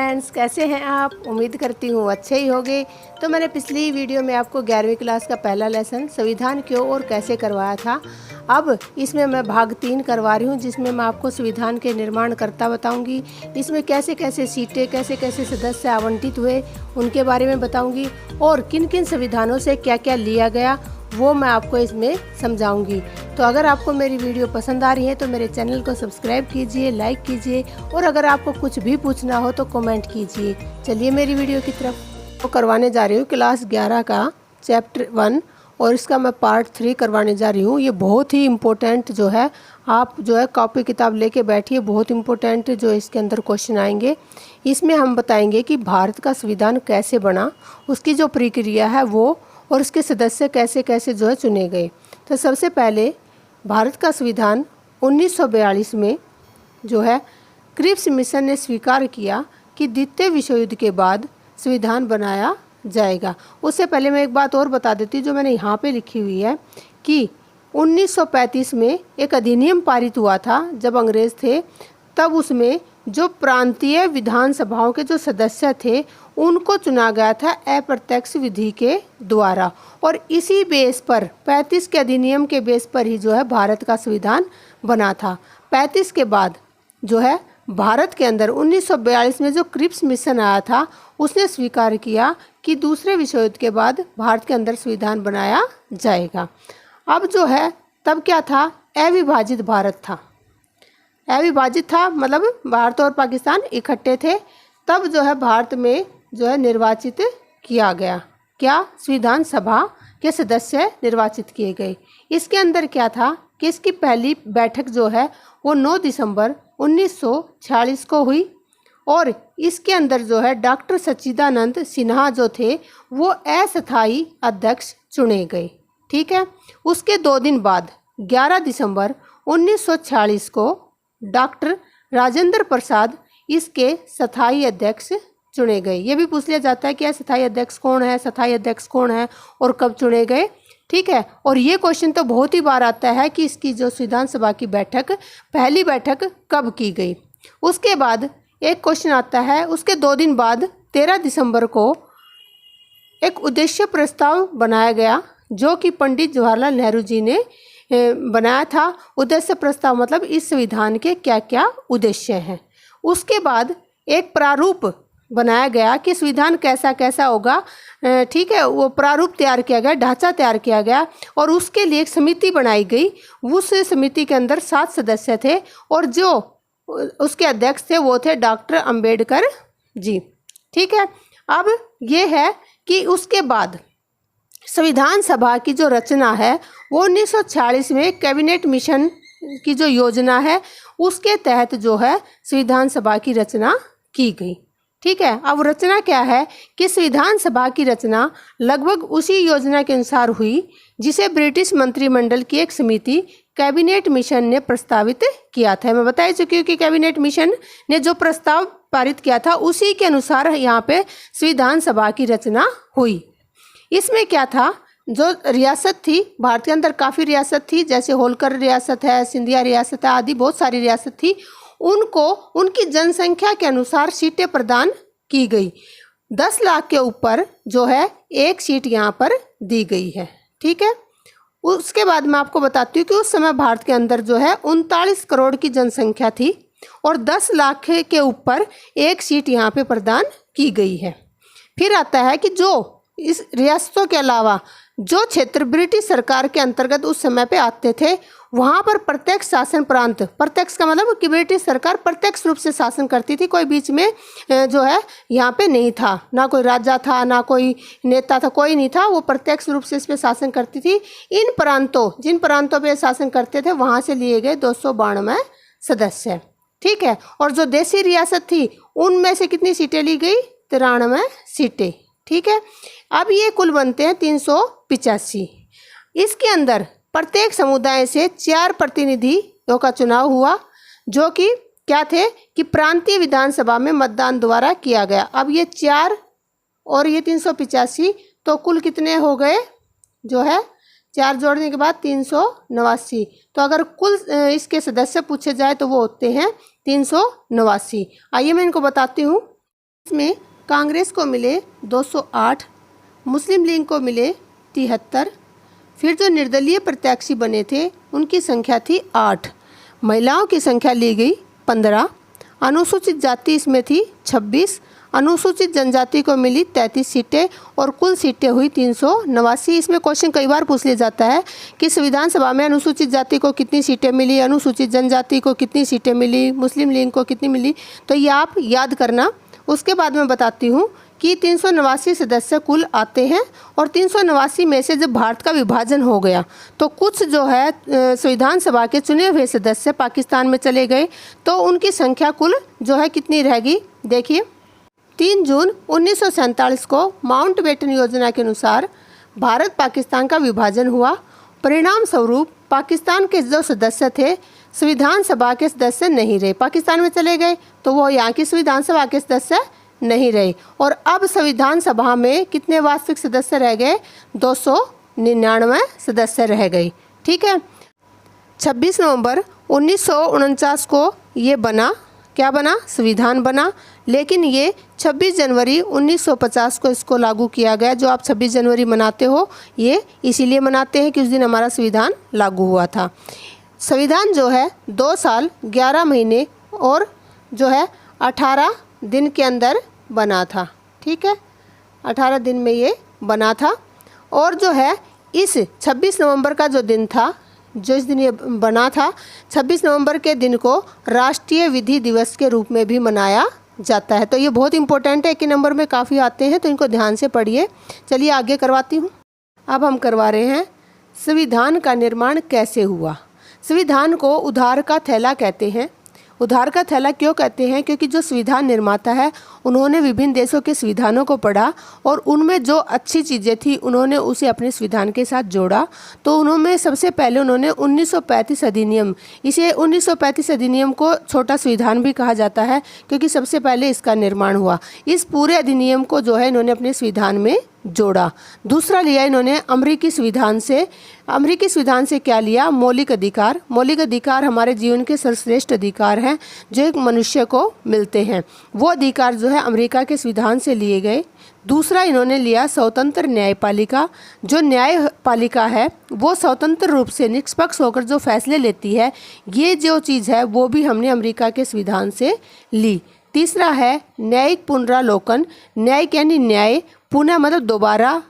Friends, कैसे हैं आप? उम्मीद करती हूँ अच्छे ही होंगे। तो मैंने पिछली वीडियो में आपको 11वीं क्लास का पहला लेसन संविधान क्यों और कैसे करवाया था। अब इसमें मैं भाग 3 करवा रही हूँ, जिसमें मैं आपको संविधान के निर्माणकर्ता बताऊंगी। इसमें कैसे कैसे सीटें, कैसे कैसे सदस्य आवंटित हुए, उनके बारे में बताऊंगी और किन किन संविधानों से क्या क्या लिया गया वो मैं आपको इसमें समझाऊंगी। तो अगर आपको मेरी वीडियो पसंद आ रही है तो मेरे चैनल को सब्सक्राइब कीजिए, लाइक कीजिए और अगर आपको कुछ भी पूछना हो तो कमेंट कीजिए। चलिए मेरी वीडियो की तरफ। तो करवाने जा रही हूँ क्लास 11 का चैप्टर 1 और इसका मैं पार्ट 3 करवाने जा रही हूँ। ये बहुत ही इम्पोर्टेंट जो है, आप जो है कॉपी किताब लेके बैठिए। बहुत इम्पोर्टेंट जो इसके अंदर क्वेश्चन आएंगे। इसमें हम बताएंगे कि भारत का संविधान कैसे बना, उसकी जो प्रक्रिया है वो, और उसके सदस्य कैसे कैसे जो है चुने गए। तो सबसे पहले भारत का संविधान 1942 में जो है क्रिप्स मिशन ने स्वीकार किया कि द्वितीय विश्व युद्ध के बाद संविधान बनाया जाएगा। उससे पहले मैं एक बात और बता देती हूँ जो मैंने यहाँ पे लिखी हुई है कि 1935 में एक अधिनियम पारित हुआ था जब अंग्रेज थे। तब उसमें जो प्रांतीय विधानसभाओं के जो सदस्य थे उनको चुना गया था अप्रत्यक्ष विधि के द्वारा, और इसी बेस पर 35 के अधिनियम के बेस पर ही जो है भारत का संविधान बना था। 35 के बाद जो है भारत के अंदर 1942 में जो क्रिप्स मिशन आया था उसने स्वीकार किया कि दूसरे विश्व युद्ध के बाद भारत के अंदर संविधान बनाया जाएगा। अब जो है तब क्या था, अविभाजित भारत था। अविभाजित था मतलब भारत और पाकिस्तान इकट्ठे थे। तब जो है भारत में जो है निर्वाचित किया गया, क्या, संविधान सभा के सदस्य निर्वाचित किए गए। इसके अंदर क्या था कि इसकी पहली बैठक जो है वो 9 दिसंबर 1946 को हुई और इसके अंदर जो है डॉक्टर सच्चिदानंद सिन्हा जो थे वो अस्थायी अध्यक्ष चुने गए। ठीक है। उसके 2 दिन बाद 11 दिसंबर 1946 को डॉक्टर राजेंद्र प्रसाद इसके स्थायी अध्यक्ष चुने गए। ये भी पूछ लिया जाता है कि स्थायी अध्यक्ष कौन है, स्थायी अध्यक्ष कौन है और कब चुने गए। ठीक है। और ये क्वेश्चन तो बहुत ही बार आता है कि इसकी जो संविधान सभा की बैठक, पहली बैठक कब की गई। उसके बाद एक क्वेश्चन आता है, उसके 2 दिन बाद 13 दिसंबर को एक उद्देश्य प्रस्ताव बनाया गया जो कि पंडित जवाहरलाल नेहरू जी ने बनाया था। उद्देश्य प्रस्ताव मतलब इस संविधान के क्या क्या उद्देश्य हैं। उसके बाद एक प्रारूप बनाया गया कि संविधान कैसा कैसा होगा। ठीक है, वो प्रारूप तैयार किया गया, ढांचा तैयार किया गया और उसके लिए एक समिति बनाई गई। उस समिति के अंदर 7 सदस्य थे और जो उसके अध्यक्ष थे वो थे डॉक्टर अंबेडकर जी। ठीक है। अब ये है कि उसके बाद संविधान सभा की जो रचना है वो 1946 में कैबिनेट मिशन की जो योजना है उसके तहत जो है संविधान सभा की रचना की गई। ठीक है। अब रचना क्या है कि संविधान सभा की रचना लगभग उसी योजना के अनुसार हुई जिसे ब्रिटिश मंत्रिमंडल की एक समिति कैबिनेट मिशन ने प्रस्तावित किया था। मैं बता चुकी हूँ कि कैबिनेट मिशन ने जो प्रस्ताव पारित किया था उसी के अनुसार यहाँ पे संविधान सभा की रचना हुई। इसमें क्या था, जो रियासत थी भारत के अंदर काफ़ी रियासत थी, जैसे होलकर रियासत है, सिंधिया रियासत है, आदि बहुत सारी रियासत थी। उनको उनकी जनसंख्या के अनुसार सीटें प्रदान की गई। 10 लाख के ऊपर जो है एक सीट यहाँ पर दी गई है। ठीक है। उसके बाद मैं आपको बताती हूँ कि उस समय भारत के अंदर जो है 39 करोड़ की जनसंख्या थी और 10 लाख के ऊपर एक सीट यहाँ पे प्रदान की गई है। फिर आता है कि जो इस रियासतों के अलावा जो क्षेत्र ब्रिटिश सरकार के अंतर्गत उस समय पे आते थे वहाँ पर प्रत्यक्ष शासन प्रांत, प्रत्यक्ष का मतलब कि ब्रिटिश सरकार प्रत्यक्ष रूप से शासन करती थी, कोई बीच में जो है यहाँ पे नहीं था, ना कोई राजा था ना कोई नेता था, कोई नहीं था, वो प्रत्यक्ष रूप से इस पर शासन करती थी। इन प्रांतों, जिन प्रांतों पे शासन करते थे वहाँ से लिए गए 292 सदस्य। ठीक है। और जो देशी रियासत थी उनमें से कितनी सीटें ली गई, 93 सीटें। ठीक है। अब ये कुल बनते हैं 385। इसके अंदर प्रत्येक समुदाय से 4 प्रतिनिधियों का चुनाव हुआ जो कि क्या थे कि प्रांतीय विधानसभा में मतदान द्वारा किया गया। अब ये 4 और ये 385 तो कुल कितने हो गए, जो है 4 जोड़ने के बाद 389। तो अगर कुल इसके सदस्य पूछे जाए तो वो होते हैं 389। आइए मैं इनको बताती हूँ। इसमें कांग्रेस को मिले 208, मुस्लिम लीग को मिले 73, फिर जो निर्दलीय प्रत्याशी बने थे उनकी संख्या थी 8, महिलाओं की संख्या ली गई 15, अनुसूचित जाति इसमें थी 26, अनुसूचित जनजाति को मिली 33 सीटें और कुल सीटें हुई 389। इसमें क्वेश्चन कई बार पूछ लिया जाता है कि संविधान सभा में अनुसूचित जाति को कितनी सीटें मिली, अनुसूचित जनजाति को कितनी सीटें मिली, मुस्लिम लीग को कितनी मिली, तो ये आप याद करना। उसके बाद मैं बताती हूँ कि 389 सदस्य कुल आते हैं और 389 में से जब भारत का विभाजन हो गया तो कुछ जो है संविधान सभा के चुने हुए सदस्य पाकिस्तान में चले गए, तो उनकी संख्या कुल जो है कितनी रहेगी। देखिए 3 जून 1947 को माउंटबेटन योजना के अनुसार भारत पाकिस्तान का विभाजन हुआ। परिणाम स्वरूप पाकिस्तान के जो सदस्य थे संविधान सभा के सदस्य नहीं रहे, पाकिस्तान में चले गए, तो वो यहाँ की संविधान सभा के सदस्य नहीं रहे। और अब संविधान सभा में कितने वास्तविक सदस्य रह गए, 299 सदस्य रह गए। ठीक है, 26 नवंबर 1949 को ये बना, क्या बना, संविधान बना। लेकिन ये 26 जनवरी 1950 को इसको लागू किया गया। जो आप 26 जनवरी मनाते हो ये इसीलिए मनाते हैं कि उस दिन हमारा संविधान लागू हुआ था। संविधान जो है 2 साल 11 महीने और जो है 18 दिन के अंदर बना था। ठीक है, 18 दिन में ये बना था। और जो है इस 26 नवंबर का जो दिन था, जो इस दिन ये बना था, 26 नवंबर के दिन को राष्ट्रीय विधि दिवस के रूप में भी मनाया जाता है। तो ये बहुत इंपॉर्टेंट है, कि नंबर में काफ़ी आते हैं, तो इनको ध्यान से पढ़िए। चलिए आगे करवाती हूँ। अब हम करवा रहे हैं संविधान का निर्माण कैसे हुआ। संविधान को उधार का थैला कहते हैं। उधार का थैला क्यों कहते हैं, क्योंकि जो संविधान निर्माता है उन्होंने विभिन्न देशों के संविधानों को पढ़ा और उनमें जो अच्छी चीज़ें थी उन्होंने उसे अपने संविधान के साथ जोड़ा। तो उन्होंने सबसे पहले 1935 अधिनियम, इसे 1935 अधिनियम को छोटा संविधान भी कहा जाता है क्योंकि सबसे पहले इसका निर्माण हुआ। इस पूरे अधिनियम को जो है इन्होंने अपने संविधान में जोड़ा। दूसरा लिया इन्होंने अमेरिकी संविधान से। अमेरिकी संविधान से क्या लिया, मौलिक अधिकार। मौलिक अधिकार हमारे जीवन के सर्वश्रेष्ठ अधिकार हैं जो एक मनुष्य को मिलते हैं। वो अधिकार जो है अमेरिका के संविधान से लिए गए। दूसरा इन्होंने लिया स्वतंत्र न्यायपालिका। जो न्यायपालिका है वो स्वतंत्र रूप से निष्पक्ष होकर जो फैसले लेती है, ये जो चीज़ है वो भी हमने अमेरिका के संविधान से ली। तीसरा है न्यायिक पुनरावलोकन। न्यायिक यानी न्याय, पुनः मतलब दोबारा,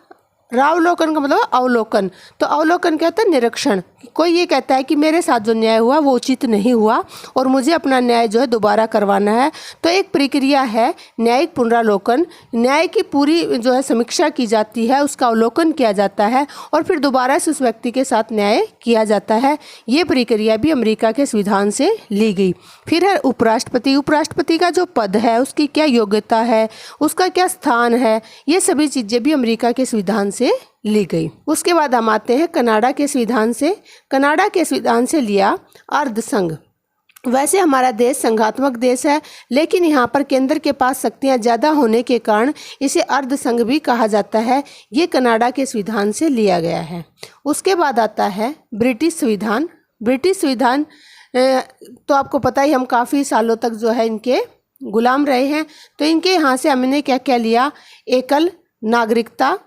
रावलोकन का मतलब अवलोकन। तो अवलोकन क्या होता है, निरीक्षण। कोई ये कहता है कि मेरे साथ जो न्याय हुआ वो उचित नहीं हुआ और मुझे अपना न्याय जो है दोबारा करवाना है, तो एक प्रक्रिया है न्यायिक पुनरावलोकन। न्याय की पूरी जो है समीक्षा की जाती है, उसका अवलोकन किया जाता है और फिर दोबारा से उस व्यक्ति के साथ न्याय किया जाता है। ये प्रक्रिया भी अमेरिका के संविधान से ली गई। फिर है उपराष्ट्रपति। उपराष्ट्रपति का जो पद है उसकी क्या योग्यता है, उसका क्या स्थान है, ये सभी चीज़ें भी अमेरिका के संविधान से ली गई। उसके बाद हम आते हैं कनाडा के संविधान से। कनाडा के संविधान से लिया अर्धसंघ। वैसे हमारा देश संघात्मक देश है, लेकिन यहाँ पर केंद्र के पास शक्तियाँ ज़्यादा होने के कारण इसे अर्धसंघ भी कहा जाता है। ये कनाडा के संविधान से लिया गया है। उसके बाद आता है ब्रिटिश संविधान। ब्रिटिश संविधान तो आपको पता ही, हम काफ़ी सालों तक जो है इनके गुलाम रहे हैं। तो इनके यहाँ से हमने क्या क्या लिया, एकल नागरिकता।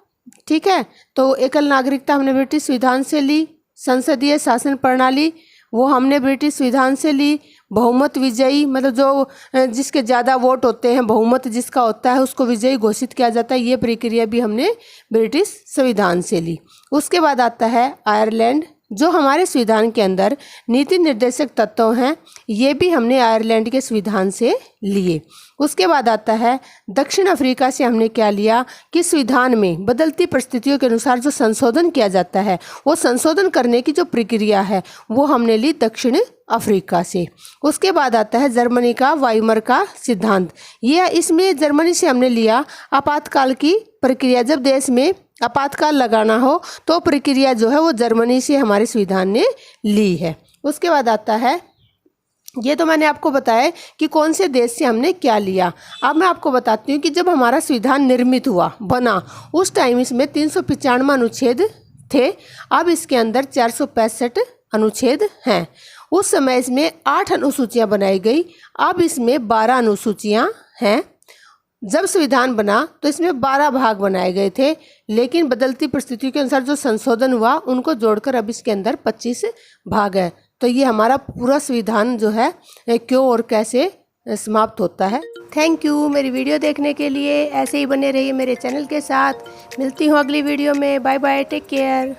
ठीक है, तो एकल नागरिकता हमने ब्रिटिश संविधान से ली। संसदीय शासन प्रणाली वो हमने ब्रिटिश संविधान से ली। बहुमत विजयी, मतलब जो जिसके ज़्यादा वोट होते हैं, बहुमत जिसका होता है उसको विजयी घोषित किया जाता है। ये प्रक्रिया भी हमने ब्रिटिश संविधान से ली। उसके बाद आता है आयरलैंड। जो हमारे संविधान के अंदर नीति निर्देशक तत्व हैं, ये भी हमने आयरलैंड के संविधान से लिए। उसके बाद आता है दक्षिण अफ्रीका से हमने क्या लिया कि संविधान में बदलती परिस्थितियों के अनुसार जो संशोधन किया जाता है, वो संशोधन करने की जो प्रक्रिया है वो हमने ली दक्षिण अफ्रीका से। उसके बाद आता है जर्मनी का वाइमर का सिद्धांत। ये इसमें जर्मनी से हमने लिया आपातकाल की प्रक्रिया। जब देश में आपातकाल लगाना हो तो प्रक्रिया जो है वो जर्मनी से हमारे संविधान ने ली है। उसके बाद आता है, ये तो मैंने आपको बताया कि कौन से देश से हमने क्या लिया। अब मैं आपको बताती हूँ कि जब हमारा संविधान निर्मित हुआ, बना, उस टाइम इसमें 395 अनुच्छेद थे। अब इसके अंदर 465 अनुच्छेद हैं। उस समय इसमें 8 अनुसूचियाँ बनाई गई। अब इसमें 12 अनुसूचियाँ हैं। जब संविधान बना तो इसमें 12 भाग बनाए गए थे, लेकिन बदलती परिस्थितियों के अनुसार जो संशोधन हुआ उनको जोड़कर अब इसके अंदर 25 भाग है। तो ये हमारा पूरा संविधान जो है क्यों और कैसे समाप्त होता है। थैंक यू मेरी वीडियो देखने के लिए। ऐसे ही बने रहिए मेरे चैनल के साथ। मिलती हूँ अगली वीडियो में। Bye bye, take care.